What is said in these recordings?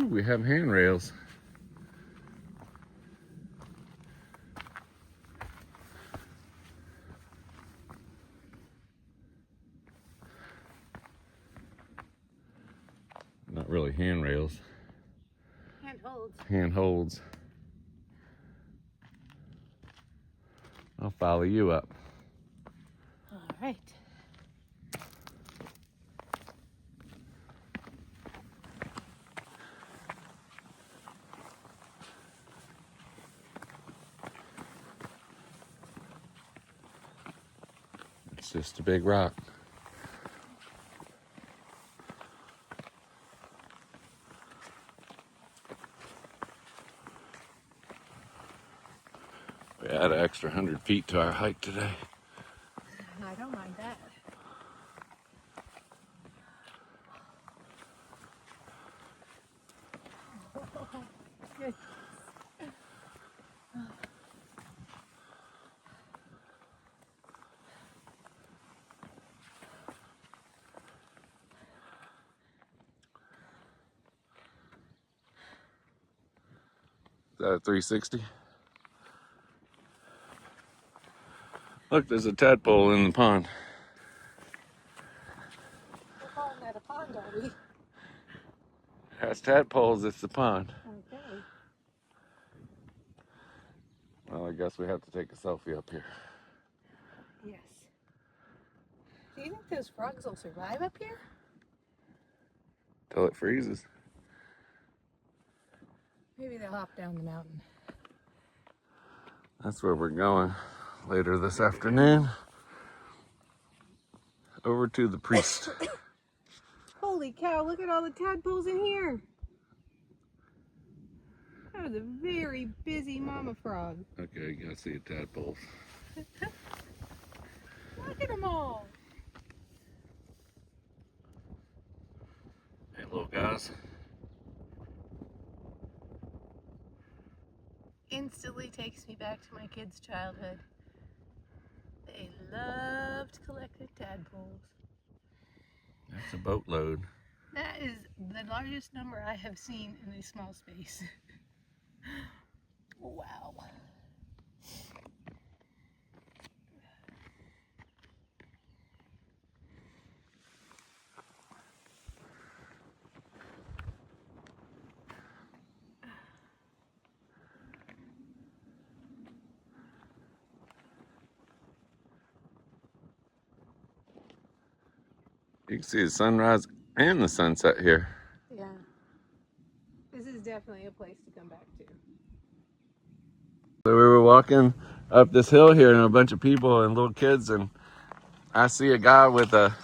Ooh, we have handrails. Not really handrails. Handholds. Handholds. I'll follow you up. All right. It's just a big rock. We add an extra 100 feet to our hike today. I don't mind that. Good. Is that a 360? Look, there's a tadpole in the pond. We're calling that a pond, are we? Has tadpoles, it's the pond. Okay. Well, I guess we have to take a selfie up here. Yes. Do you think those frogs will survive up here? Till it freezes. Maybe they'll hop down the mountain. That's where we're going later this afternoon. Over to the priest. Holy cow, look at all the tadpoles in here. That was a very busy mama frog. Okay, you gotta see a tadpole. Look at them all. Hey, little guys. Instantly takes me back to my kids' childhood. They loved collecting tadpoles. That's a boatload. That is the largest number I have seen in a small space. Wow. You can see the sunrise and the sunset here. Yeah. This is definitely a place to come back to. So we were walking up this hill here and a bunch of people and little kids, and I see a guy with a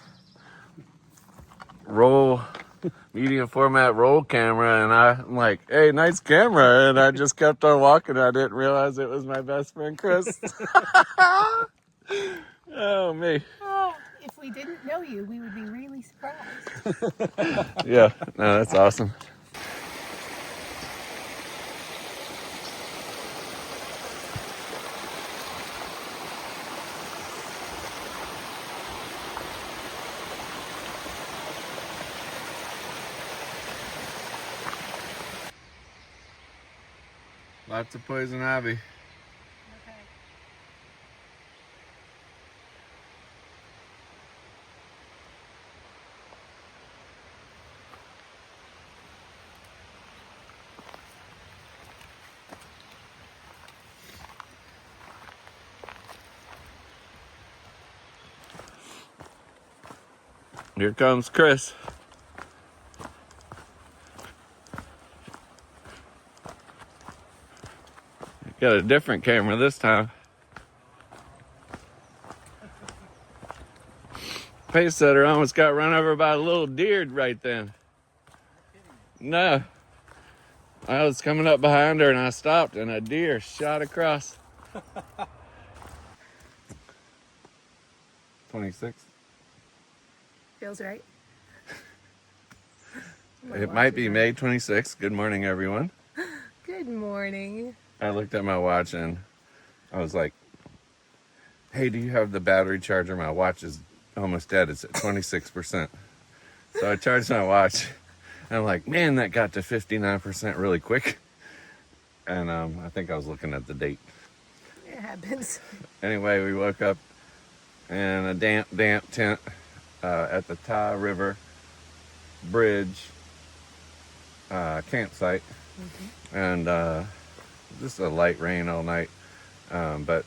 medium format roll camera, and I'm like, hey, nice camera. And I just kept on walking. I didn't realize it was my best friend, Chris. Oh, me. Oh, if we didn't know you, we would be really surprised. Yeah, no, that's awesome. Lots of poison ivy. Okay. Here comes Chris. Got a different camera this time. Pacesetter almost got run over by a little deer right then. No. I was coming up behind her and I stopped and a deer shot across. 26. Feels right. It might be May 26th. Good morning, everyone. Good morning. I looked at my watch and I was like, hey, do you have the battery charger? My watch is almost dead. It's at 26%. So I charged my watch And I'm like, man, that got to 59% really quick. And I think I was looking at the date. It happens. Anyway, we woke up in a damp tent at the Ty River Bridge campsite. And just a light rain all night. But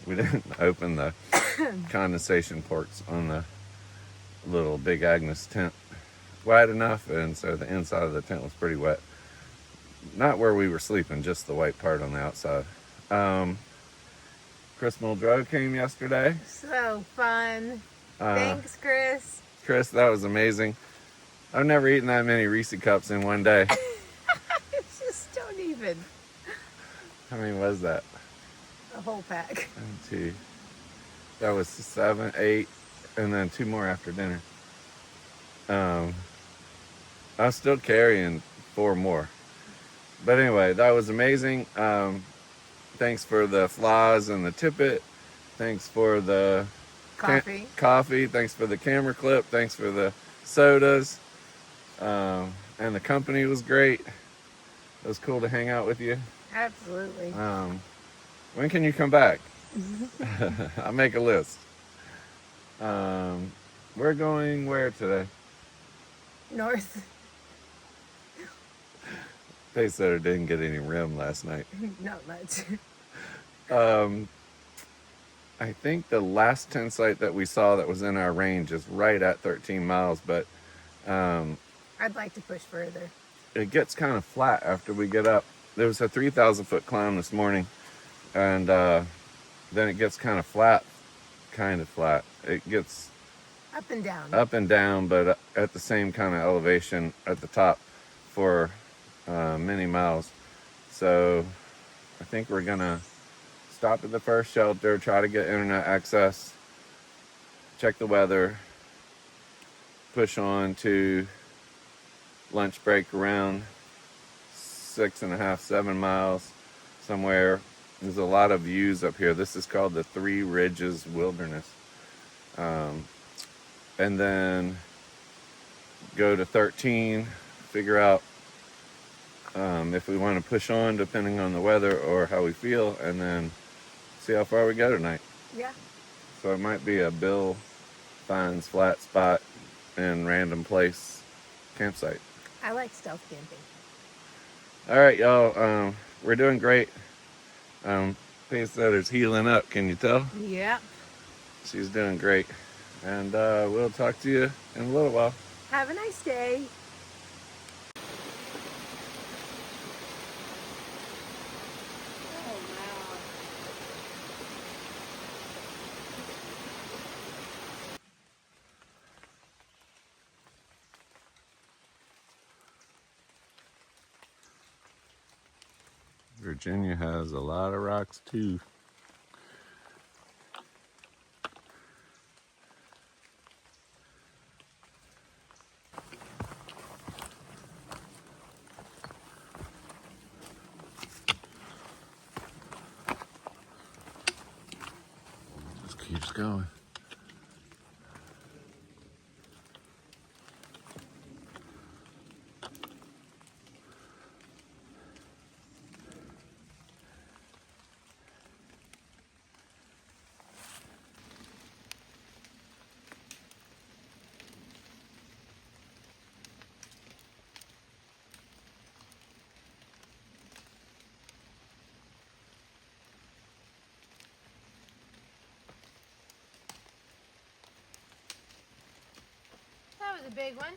we didn't open the condensation ports on the little Big Agnes tent wide enough, and so the inside of the tent was pretty wet. Not where we were sleeping, just the white part on the outside. Chris Muldrow came yesterday. So fun. Thanks, Chris. Chris, that was amazing. I've never eaten that many Reese cups in one day. Just don't even. How many was that? A whole pack. 1, 2. That was 7, 8, and then 2 more after dinner. I was still carrying 4 more. But anyway, that was amazing. Thanks for the flies and the tippet. Thanks for the coffee. Thanks for the camera clip. Thanks for the sodas. And the company was great. It was cool to hang out with you. Absolutely. When can you come back? I'll make a list. We're going where today? North. Pacesetter didn't get any rim last night. Not much. I think the last tent site that we saw that was in our range is right at 13 miles, but I'd like to push further. it gets kind of flat after we get up. There was a 3,000 foot climb this morning, and then it gets kind of flat. It gets Up and down, but at the same kind of elevation at the top for many miles. So I think we're gonna stop at the first shelter, try to get internet access, check the weather, push on to lunch break around 6.5, 7 miles somewhere. There's a lot of views up here. This is called the Three Ridges Wilderness. And then go to 13, figure out if we want to push on depending on the weather or how we feel, and then see how far we go tonight. Yeah. So it might be a Bill finds flat spot in random place campsite. I like stealth camping. All right, y'all. We're doing great. Pacesetter's healing up. Can you tell? Yeah. She's doing great. And we'll talk to you in a little while. Have a nice day. Virginia has a lot of rocks too. Just keeps going. That was a big one.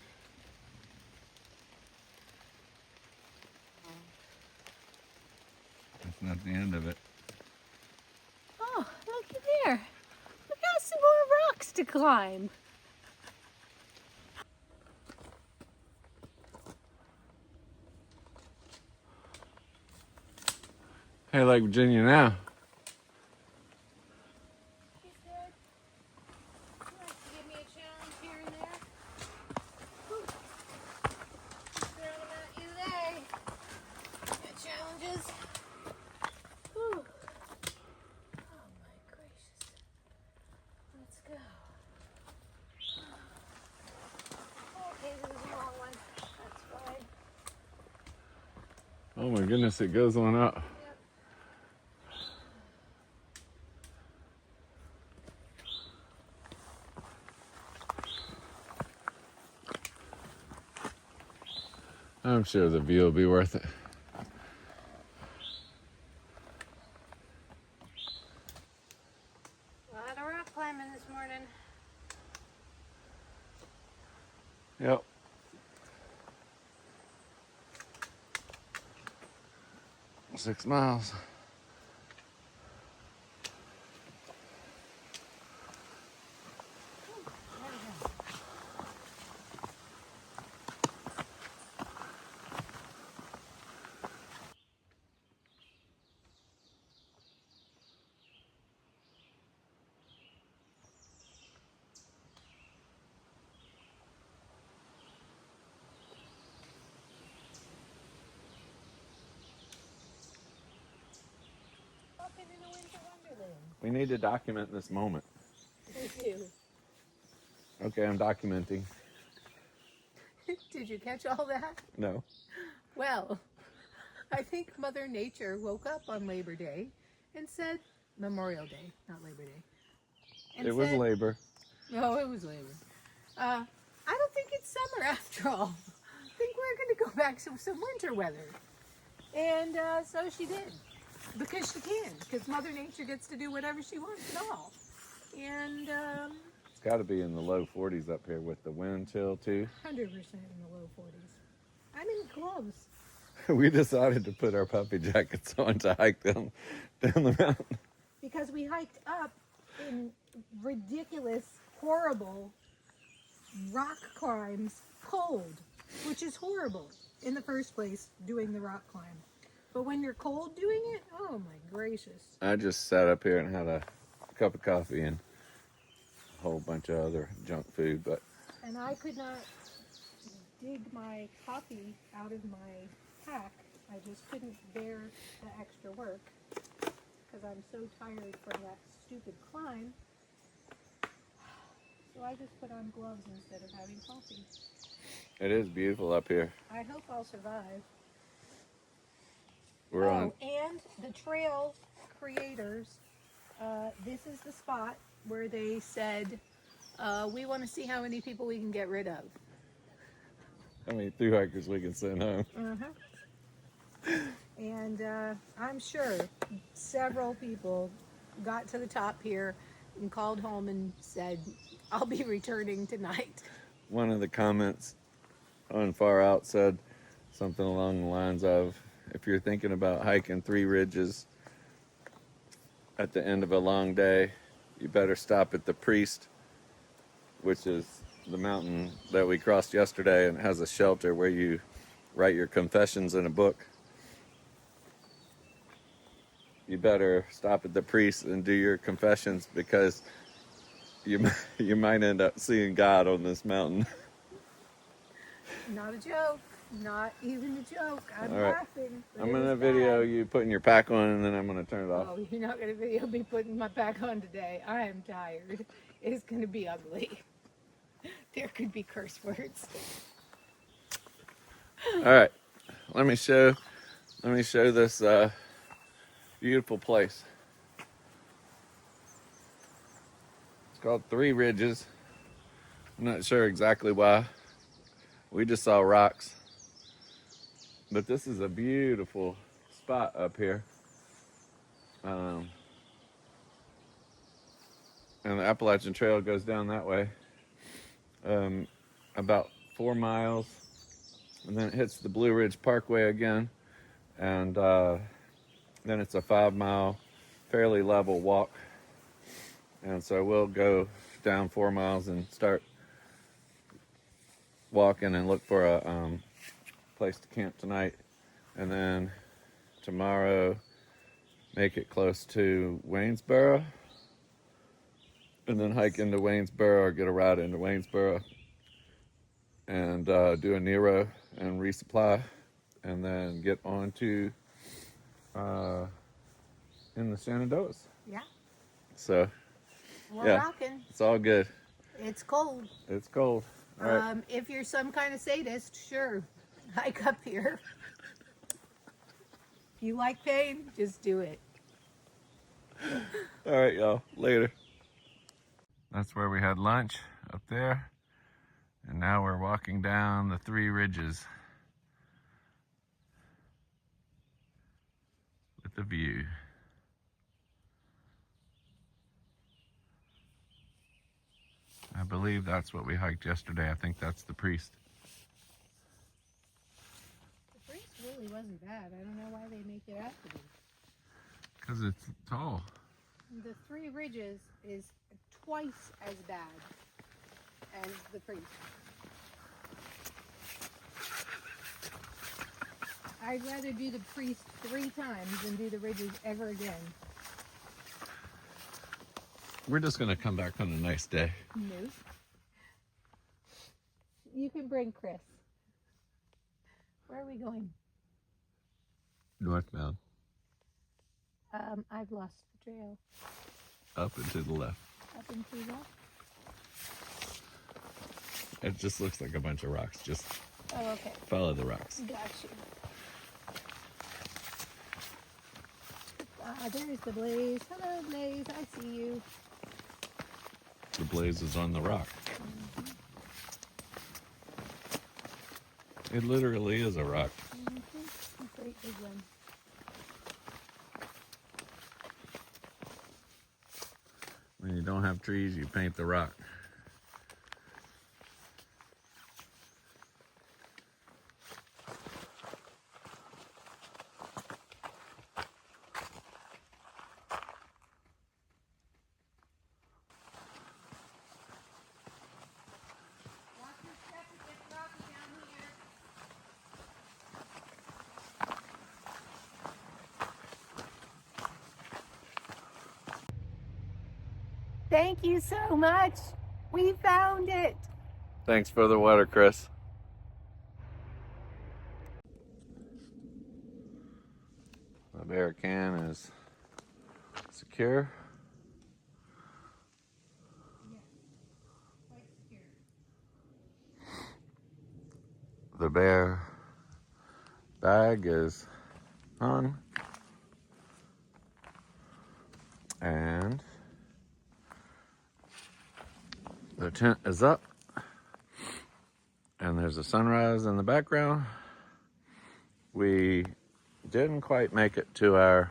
That's not the end of it. Oh, look at there. We got some more rocks to climb. Hey, like Virginia now. She's good. She likes to give me a challenge here and there. Whew. Throwing them at you today. Got challenges. Whew. Oh my gracious. Let's go. Okay, this is a long one. That's fine. Oh my goodness, it goes on up. Yep. I'm sure the view will be worth it. A lot of rock climbing this morning. Yep. Six miles. Walking in a winter wonderland. We need to document this moment. We do. Okay, I'm documenting. Did you catch all that? No. Well, I think Mother Nature woke up on Labor Day and said, Memorial Day, not Labor Day. And It was said, labor. No, it was Labor. I don't think it's summer after all. I think we're going to go back to some winter weather. And so she did. Because she can. Because Mother Nature gets to do whatever she wants and all. And It's got to be in the low 40s up here with the wind chill too. 100% in the low 40s. I'm in gloves. We decided to put our puppy jackets on to hike down the mountain. Because we hiked up in ridiculous, horrible rock climbs cold, which is horrible in the first place, doing the rock climb. But when you're cold doing it, oh my gracious. I just sat up here and had a cup of coffee and a whole bunch of other junk food, but And I could not dig my coffee out of my pack. I just couldn't bear the extra work because I'm so tired from that stupid climb. So I just put on gloves instead of having coffee. it is beautiful up here. I hope I'll survive. We're on. And the trail creators, this is the spot where they said, we want to see how many people we can get rid of. How many Thru-hikers we can send home? And I'm sure several people got to the top here and called home and said, I'll be returning tonight. One of the comments on Far Out said something along the lines of, if you're thinking about hiking 3 ridges at the end of a long day, you better stop at the Priest, which is the mountain that we crossed yesterday, and it has a shelter where you write your confessions in a book. You better stop at the Priest and do your confessions, because you might end up seeing God on this mountain. Not a joke. Not even a joke. I'm All right. laughing. I'm going to video you putting your pack on, and then I'm going to turn it off. Oh, you're not going to video me putting my pack on today. I am tired. It's going to be ugly. There could be curse words. All right. Let me show this beautiful place. It's called 3 Ridges. I'm not sure exactly why. We just saw rocks. But this is a beautiful spot up here. And the Appalachian Trail goes down that way. About 4 miles. And then it hits the Blue Ridge Parkway again. And then it's a 5-mile, fairly level walk. And so we'll go down 4 miles and start walking and look for a place to camp tonight. And then tomorrow, make it close to Waynesboro. And then hike into Waynesboro, or get a ride into Waynesboro. And do a Nero and resupply. And then get on to in the Shenandoahs. Yeah. So, We're rocking. it's all good. It's cold. It's cold. All right. If you're some kind of sadist, sure, hike up here. you like pain, just do it. All right, y'all. Later. That's where we had lunch, up there. And now we're walking down the 3 ridges with the view. I believe that's what we hiked yesterday. I think that's the priest. The priest really wasn't bad. I don't know why they make it out to be. Because it's tall. The 3 ridges is twice as bad as the priest. I'd rather do the priest 3 times than do the ridges ever again. We're just going to come back on a nice day. No. You can bring Chris. Where are we going? Northbound. I've lost the trail. Up and to the left. Up and to that? It just looks like a bunch of rocks. Just Okay. follow the rocks. Got you. There's the Blaze. Hello, Blaze. I see you. The blaze is on the rock. It literally is a rock. Great big one. When you don't have trees, you paint the rock. Thank you so much. We found it. Thanks for the water, Chris. The bear can is secure. Quite secure. The bear bag is hung. And the tent is up. And there's a sunrise in the background. We didn't quite make it to our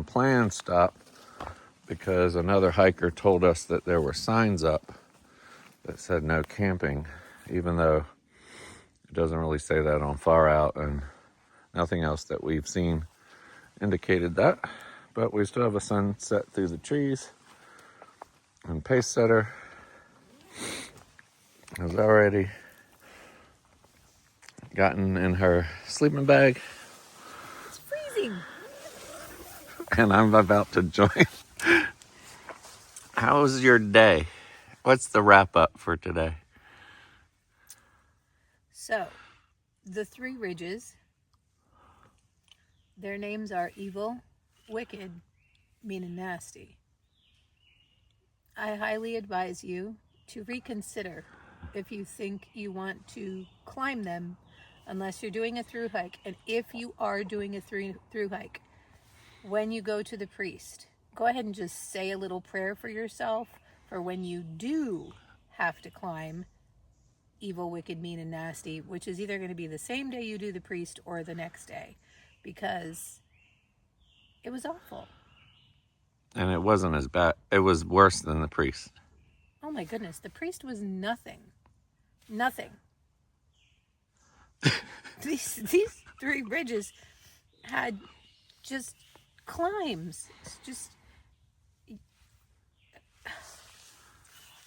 planned stop because another hiker told us that there were signs up that said no camping, even though it doesn't really say that on Far Out, and nothing else that we've seen indicated that. But we still have a sunset through the trees, and Pacesetter has already gotten in her sleeping bag. It's freezing. And I'm about to join. How was your day? What's the wrap up for today? So, the 3 ridges, their names are evil, wicked, mean, and nasty. I highly advise you to reconsider if you think you want to climb them unless you're doing a thru-hike. And if you are doing a thru-hike, when you go to the priest, go ahead and just say a little prayer for yourself for when you do have to climb evil, wicked, mean, and nasty, which is either going to be the same day you do the priest or the next day, because it was awful. And it wasn't as bad. It was worse than the priest. Oh my goodness, the priest was nothing. Nothing. These 3 ridges had just climbs. Just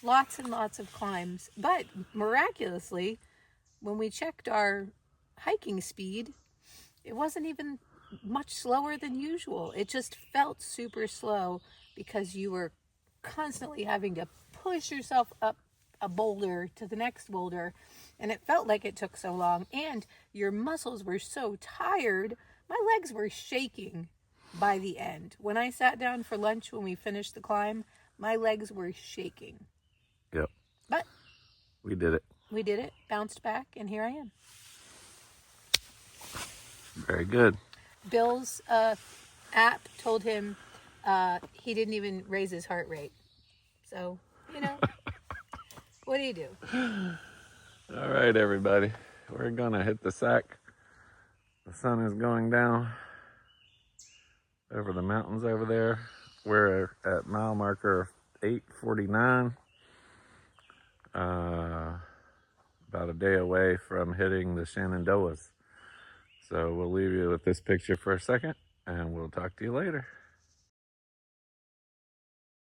lots and lots of climbs. But miraculously, when we checked our hiking speed, it wasn't even much slower than usual. It just felt super slow because you were constantly having to push yourself up a boulder to the next boulder, and it felt like it took so long, and your muscles were so tired. My legs were shaking by the end. When I sat down for lunch when we finished the climb, my legs were shaking. Yep. But we did it. We did it, bounced back, and here I am. Very good. Bill's app told him he didn't even raise his heart rate. So, you know, what do you do? All right, everybody. We're going to hit the sack. The sun is going down over the mountains over there. We're at mile marker 849. About a day away from hitting the Shenandoahs. So we'll leave you with this picture for a second, and we'll talk to you later.